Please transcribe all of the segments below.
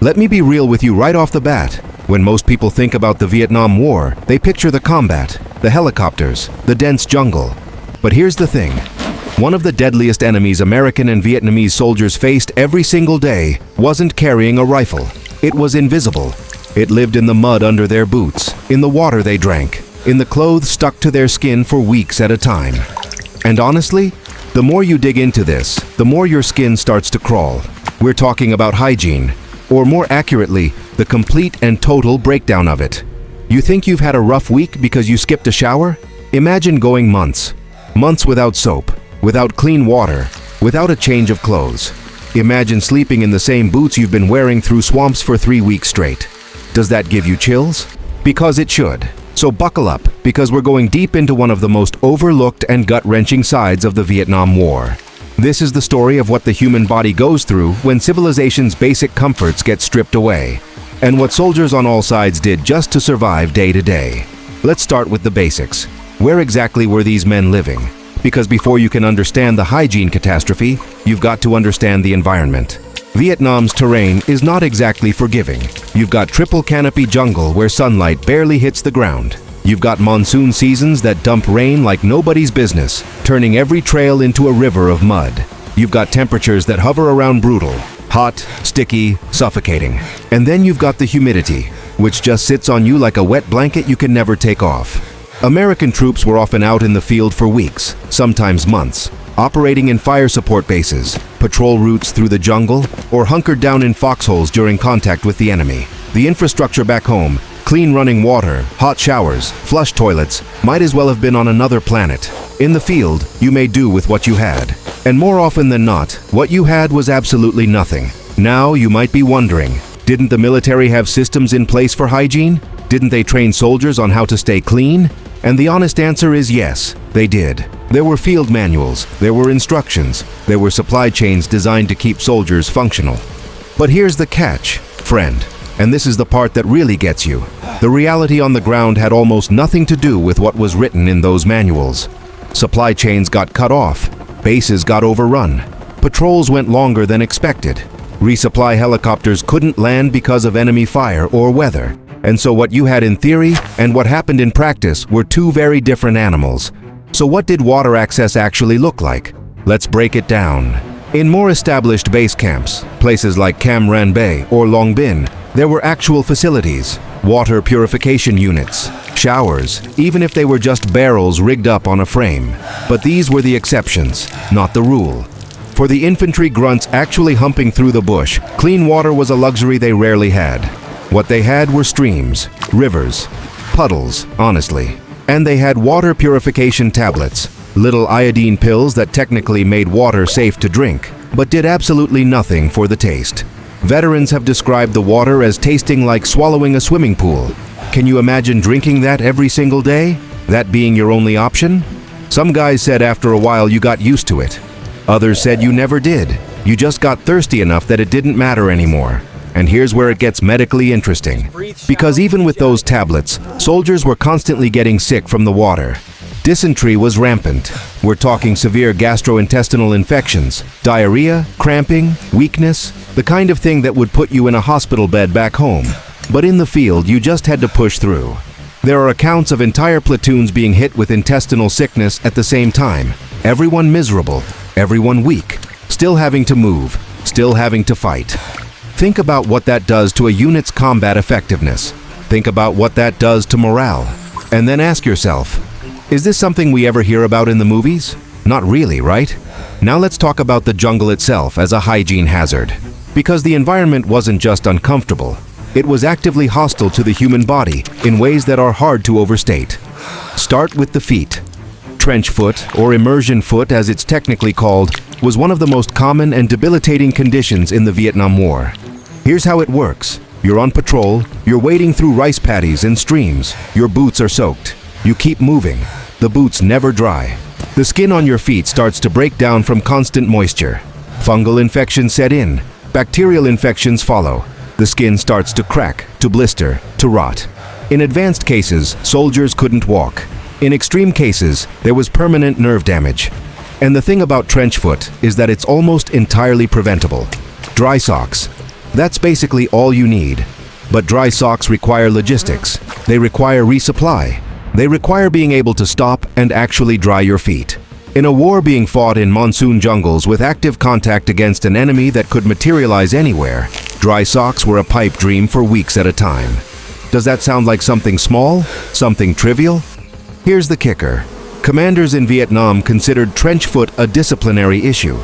Let me be real with you right off the bat. When most people think about the Vietnam War, they picture the combat, the helicopters, the dense jungle. But here's the thing. One of the deadliest enemies American and Vietnamese soldiers faced every single day wasn't carrying a rifle. It was invisible. It lived in the mud under their boots, in the water they drank, in the clothes stuck to their skin for weeks at a time. And honestly, the more you dig into this, the more your skin starts to crawl. We're talking about hygiene, or more accurately, the complete and total breakdown of it. You think you've had a rough week because you skipped a shower? Imagine going months without soap, without clean water, without a change of clothes. Imagine sleeping in the same boots you've been wearing through swamps for 3 weeks straight. Does that give you chills? Because it should. So buckle up, because we're going deep into one of the most overlooked and gut-wrenching sides of the Vietnam War. This is the story of what the human body goes through when civilization's basic comforts get stripped away, and what soldiers on all sides did just to survive day to day. Let's start with the basics. Where exactly were these men living? Because before you can understand the hygiene catastrophe, you've got to understand the environment. Vietnam's terrain is not exactly forgiving. You've got triple canopy jungle where sunlight barely hits the ground. You've got monsoon seasons that dump rain like nobody's business, turning every trail into a river of mud. You've got temperatures that hover around brutal, hot, sticky, suffocating. And then you've got the humidity, which just sits on you like a wet blanket you can never take off. American troops were often out in the field for weeks, sometimes months, operating in fire support bases, patrol routes through the jungle, or hunkered down in foxholes during contact with the enemy. The infrastructure back home, clean running water, hot showers, flush toilets, might as well have been on another planet. In the field, you made do with what you had. And more often than not, what you had was absolutely nothing. Now you might be wondering, didn't the military have systems in place for hygiene? Didn't they train soldiers on how to stay clean? And the honest answer is yes, they did. There were field manuals, there were instructions, there were supply chains designed to keep soldiers functional. But here's the catch, friend, and this is the part that really gets you. The reality on the ground had almost nothing to do with what was written in those manuals. Supply chains got cut off, bases got overrun, patrols went longer than expected, resupply helicopters couldn't land because of enemy fire or weather. And so what you had in theory and what happened in practice were two very different animals. So what did water access actually look like? Let's break it down. In more established base camps, places like Cam Ranh Bay or Long Binh, there were actual facilities, water purification units, showers, even if they were just barrels rigged up on a frame. But these were the exceptions, not the rule. For the infantry grunts actually humping through the bush, clean water was a luxury they rarely had. What they had were streams, rivers, puddles, honestly. And they had water purification tablets, little iodine pills that technically made water safe to drink, but did absolutely nothing for the taste. Veterans have described the water as tasting like swallowing a swimming pool. Can you imagine drinking that every single day? That being your only option? Some guys said after a while you got used to it. Others said you never did. You just got thirsty enough that it didn't matter anymore. And here's where it gets medically interesting. Because even with those tablets, soldiers were constantly getting sick from the water. Dysentery was rampant. We're talking severe gastrointestinal infections, diarrhea, cramping, weakness, the kind of thing that would put you in a hospital bed back home. But in the field, you just had to push through. There are accounts of entire platoons being hit with intestinal sickness at the same time. Everyone miserable, everyone weak, still having to move, still having to fight. Think about what that does to a unit's combat effectiveness. Think about what that does to morale. And then ask yourself, is this something we ever hear about in the movies? Not really, right? Now let's talk about the jungle itself as a hygiene hazard. Because the environment wasn't just uncomfortable, it was actively hostile to the human body in ways that are hard to overstate. Start with the feet. Trench foot, or immersion foot as it's technically called, was one of the most common and debilitating conditions in the Vietnam War. Here's how it works. You're on patrol, you're wading through rice paddies and streams, your boots are soaked. You keep moving. The boots never dry. The skin on your feet starts to break down from constant moisture. Fungal infections set in. Bacterial infections follow. The skin starts to crack, to blister, to rot. In advanced cases, soldiers couldn't walk. In extreme cases, there was permanent nerve damage. And the thing about trench foot is that it's almost entirely preventable. Dry socks. That's basically all you need. But dry socks require logistics. They require resupply. They require being able to stop and actually dry your feet. In a war being fought in monsoon jungles with active contact against an enemy that could materialize anywhere, dry socks were a pipe dream for weeks at a time. Does that sound like something small? Something trivial? Here's the kicker. Commanders in Vietnam considered trench foot a disciplinary issue.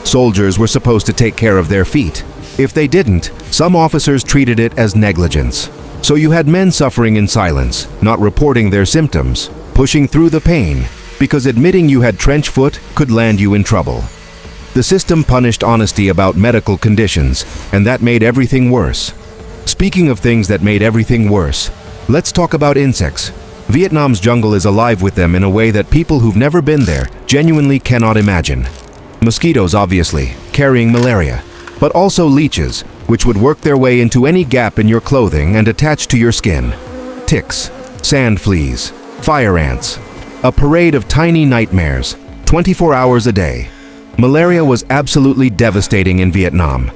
Soldiers were supposed to take care of their feet. If they didn't, some officers treated it as negligence. So you had men suffering in silence, not reporting their symptoms, pushing through the pain, because admitting you had trench foot could land you in trouble. The system punished honesty about medical conditions, and that made everything worse. Speaking of things that made everything worse, let's talk about insects. Vietnam's jungle is alive with them in a way that people who've never been there genuinely cannot imagine. Mosquitoes, obviously, carrying malaria, but also leeches, which would work their way into any gap in your clothing and attach to your skin. Ticks, sand fleas, fire ants, a parade of tiny nightmares, 24 hours a day. Malaria was absolutely devastating in Vietnam.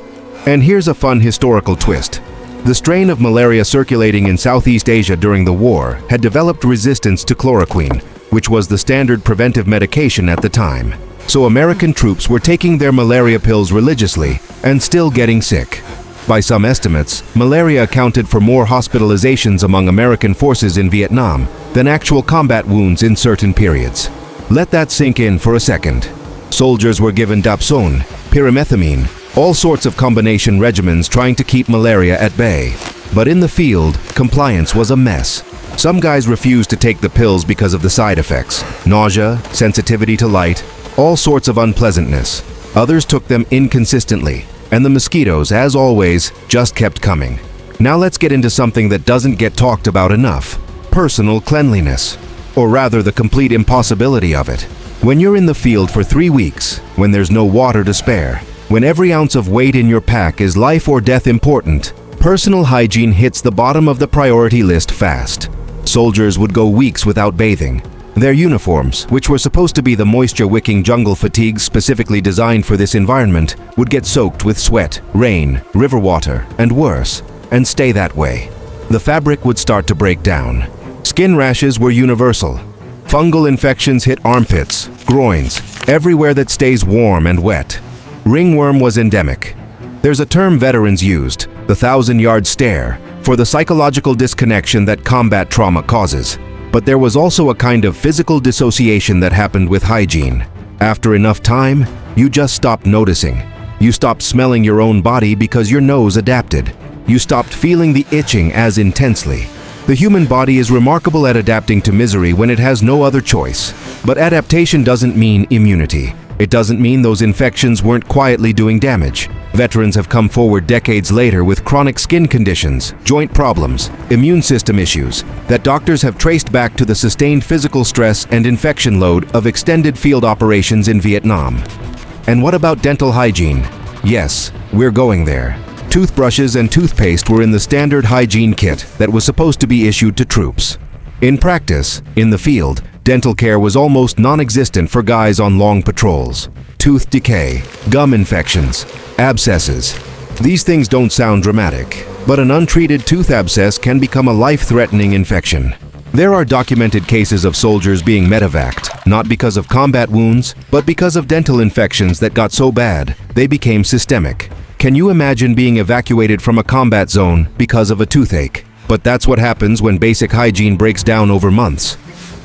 And here's a fun historical twist. The strain of malaria circulating in Southeast Asia during the war had developed resistance to chloroquine, which was the standard preventive medication at the time. So American troops were taking their malaria pills religiously and still getting sick. By some estimates, malaria accounted for more hospitalizations among American forces in Vietnam than actual combat wounds in certain periods. Let that sink in for a second. Soldiers were given dapsone, pyrimethamine, all sorts of combination regimens trying to keep malaria at bay. But in the field, compliance was a mess. Some guys refused to take the pills because of the side effects: nausea, sensitivity to light, all sorts of unpleasantness. Others took them inconsistently, and the mosquitoes, as always, just kept coming. Now let's get into something that doesn't get talked about enough: personal cleanliness. Or rather, the complete impossibility of it. When you're in the field for 3 weeks, when there's no water to spare, when every ounce of weight in your pack is life or death important, personal hygiene hits the bottom of the priority list fast. Soldiers would go weeks without bathing. Their uniforms, which were supposed to be the moisture-wicking jungle fatigues specifically designed for this environment, would get soaked with sweat, rain, river water, and worse, and stay that way. The fabric would start to break down. Skin rashes were universal. Fungal infections hit armpits, groins, everywhere that stays warm and wet. Ringworm was endemic. There's a term veterans used, the 1,000-yard stare, for the psychological disconnection that combat trauma causes. But there was also a kind of physical dissociation that happened with hygiene. After enough time, you just stopped noticing. You stopped smelling your own body because your nose adapted. You stopped feeling the itching as intensely. The human body is remarkable at adapting to misery when it has no other choice. But adaptation doesn't mean immunity. It doesn't mean those infections weren't quietly doing damage. Veterans have come forward decades later with chronic skin conditions, joint problems, immune system issues that doctors have traced back to the sustained physical stress and infection load of extended field operations in Vietnam. And what about dental hygiene? Yes, we're going there. Toothbrushes and toothpaste were in the standard hygiene kit that was supposed to be issued to troops. In practice, in the field, dental care was almost non-existent for guys on long patrols. Tooth decay, gum infections, abscesses. These things don't sound dramatic, but an untreated tooth abscess can become a life-threatening infection. There are documented cases of soldiers being medevaced, not because of combat wounds, but because of dental infections that got so bad, they became systemic. Can you imagine being evacuated from a combat zone because of a toothache? But that's what happens when basic hygiene breaks down over months.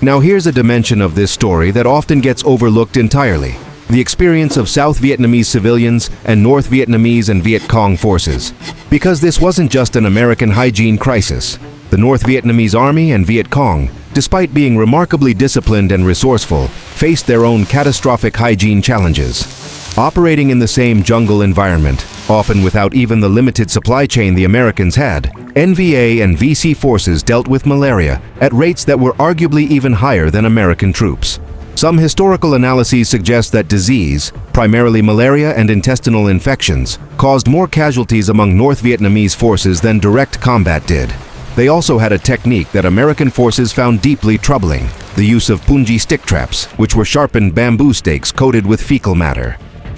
Now here's a dimension of this story that often gets overlooked entirely: the experience of South Vietnamese civilians and North Vietnamese and Viet Cong forces. Because this wasn't just an American hygiene crisis. The North Vietnamese Army and Viet Cong, despite being remarkably disciplined and resourceful, faced their own catastrophic hygiene challenges. Operating in the same jungle environment, often without even the limited supply chain the Americans had, NVA and VC forces dealt with malaria at rates that were arguably even higher than American troops. Some historical analyses suggest that disease, primarily malaria and intestinal infections, caused more casualties among North Vietnamese forces than direct combat did. They also had a technique that American forces found deeply troubling: the use of punji stick traps, which were sharpened bamboo stakes coated with fecal matter.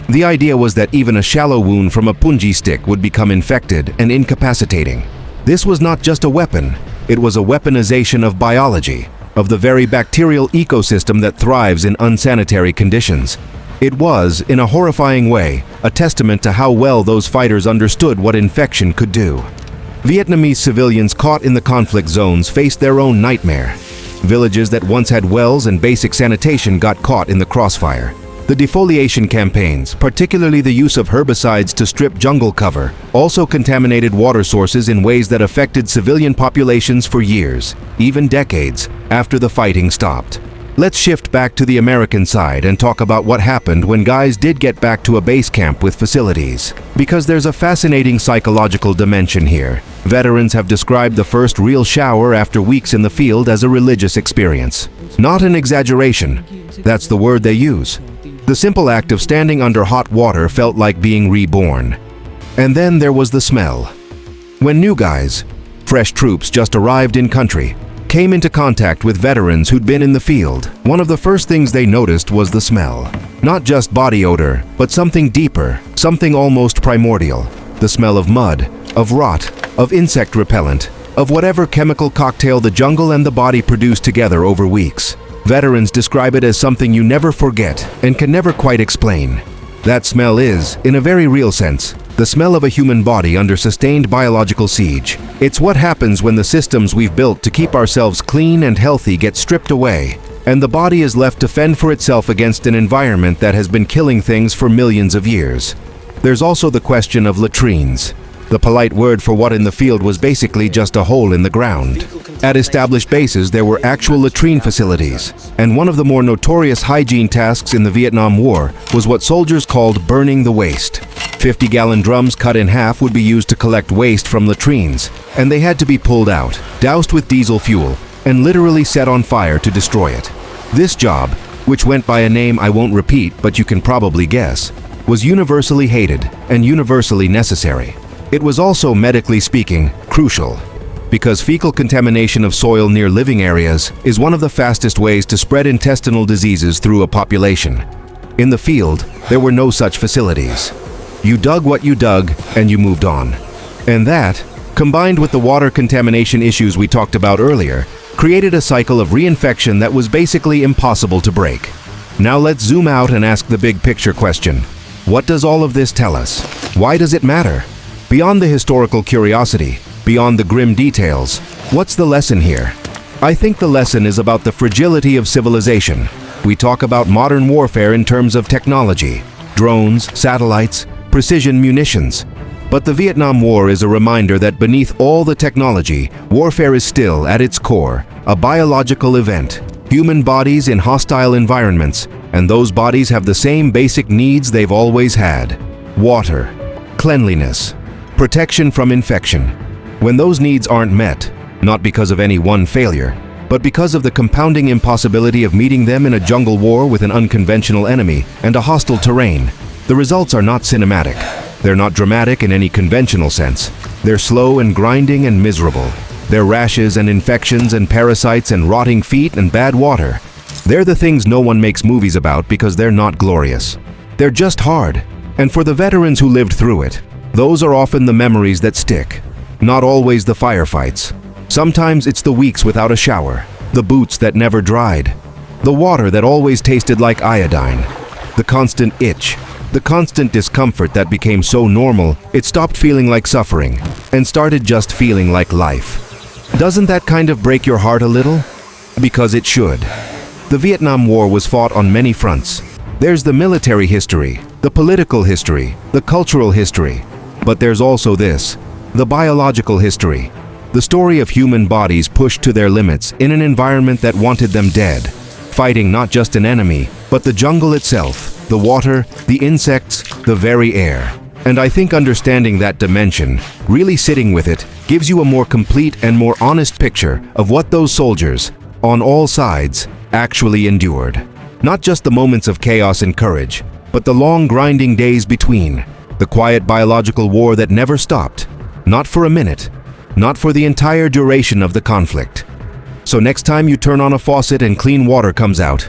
The idea was that even a shallow wound from a punji stick would become infected and incapacitating. This was not just a weapon, it was a weaponization of biology, of the very bacterial ecosystem that thrives in unsanitary conditions. It was, in a horrifying way, a testament to how well those fighters understood what infection could do. Vietnamese civilians caught in the conflict zones faced their own nightmare. Villages that once had wells and basic sanitation got caught in the crossfire. The defoliation campaigns, particularly the use of herbicides to strip jungle cover, also contaminated water sources in ways that affected civilian populations for years, even decades, after the fighting stopped. Let's shift back to the American side and talk about what happened when guys did get back to a base camp with facilities. Because there's a fascinating psychological dimension here. Veterans have described the first real shower after weeks in the field as a religious experience. Not an exaggeration. That's the word they use. The simple act of standing under hot water felt like being reborn. And then there was the smell. When new guys, fresh troops just arrived in country, came into contact with veterans who'd been in the field, one of the first things they noticed was the smell. Not just body odor, but something deeper, something almost primordial. The smell of mud, of rot, of insect repellent, of whatever chemical cocktail the jungle and the body produced together over weeks. Veterans describe it as something you never forget and can never quite explain. That smell is, in a very real sense, the smell of a human body under sustained biological siege. It's what happens when the systems we've built to keep ourselves clean and healthy get stripped away, and the body is left to fend for itself against an environment that has been killing things for millions of years. There's also the question of latrines. The polite word for what in the field was basically just a hole in the ground. At established bases, there were actual latrine facilities, and one of the more notorious hygiene tasks in the Vietnam War was what soldiers called burning the waste. 50-gallon drums cut in half would be used to collect waste from latrines, and they had to be pulled out, doused with diesel fuel, and literally set on fire to destroy it. This job, which went by a name I won't repeat but you can probably guess, was universally hated and universally necessary. It was also, medically speaking, crucial, because fecal contamination of soil near living areas is one of the fastest ways to spread intestinal diseases through a population. In the field, there were no such facilities. You dug what you dug, and you moved on. And that, combined with the water contamination issues we talked about earlier, created a cycle of reinfection that was basically impossible to break. Now let's zoom out and ask the big picture question. What does all of this tell us? Why does it matter? Beyond the historical curiosity, beyond the grim details, what's the lesson here? I think the lesson is about the fragility of civilization. We talk about modern warfare in terms of technology, drones, satellites, precision munitions. But the Vietnam War is a reminder that beneath all the technology, warfare is still, at its core, a biological event. Human bodies in hostile environments, and those bodies have the same basic needs they've always had. Water, cleanliness, protection from infection. When those needs aren't met, not because of any one failure, but because of the compounding impossibility of meeting them in a jungle war with an unconventional enemy and a hostile terrain, the results are not cinematic. They're not dramatic in any conventional sense. They're slow and grinding and miserable. They're rashes and infections and parasites and rotting feet and bad water. They're the things no one makes movies about because they're not glorious. They're just hard. And for the veterans who lived through it, those are often the memories that stick. Not always the firefights. Sometimes it's the weeks without a shower, the boots that never dried, the water that always tasted like iodine, the constant itch, the constant discomfort that became so normal it stopped feeling like suffering and started just feeling like life. Doesn't that kind of break your heart a little? Because it should. The Vietnam War was fought on many fronts. There's the military history, the political history, the cultural history. But there's also this, the biological history, the story of human bodies pushed to their limits in an environment that wanted them dead, fighting not just an enemy, but the jungle itself, the water, the insects, the very air. And I think understanding that dimension, really sitting with it, gives you a more complete and more honest picture of what those soldiers, on all sides, actually endured. Not just the moments of chaos and courage, but the long grinding days between, the quiet biological war that never stopped, not for a minute, not for the entire duration of the conflict. So next time you turn on a faucet and clean water comes out,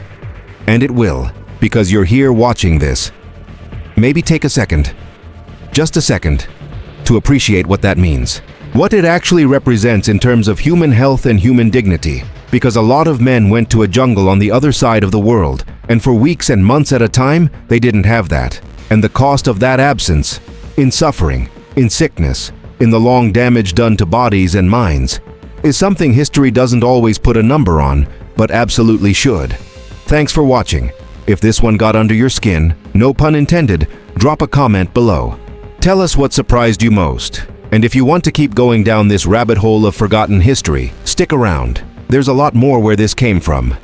and it will, because you're here watching this, Maybe take a second, just a second, to appreciate what that means. What it actually represents in terms of human health and human dignity. Because a lot of men went to a jungle on the other side of the world, and for weeks and months at a time, they didn't have that. And the cost of that absence, in suffering, in sickness, in the long damage done to bodies and minds, is something history doesn't always put a number on, but absolutely should. Thanks for watching. If this one got under your skin, no pun intended, drop a comment below. Tell us what surprised you most. And if you want to keep going down this rabbit hole of forgotten history, stick around. There's a lot more where this came from.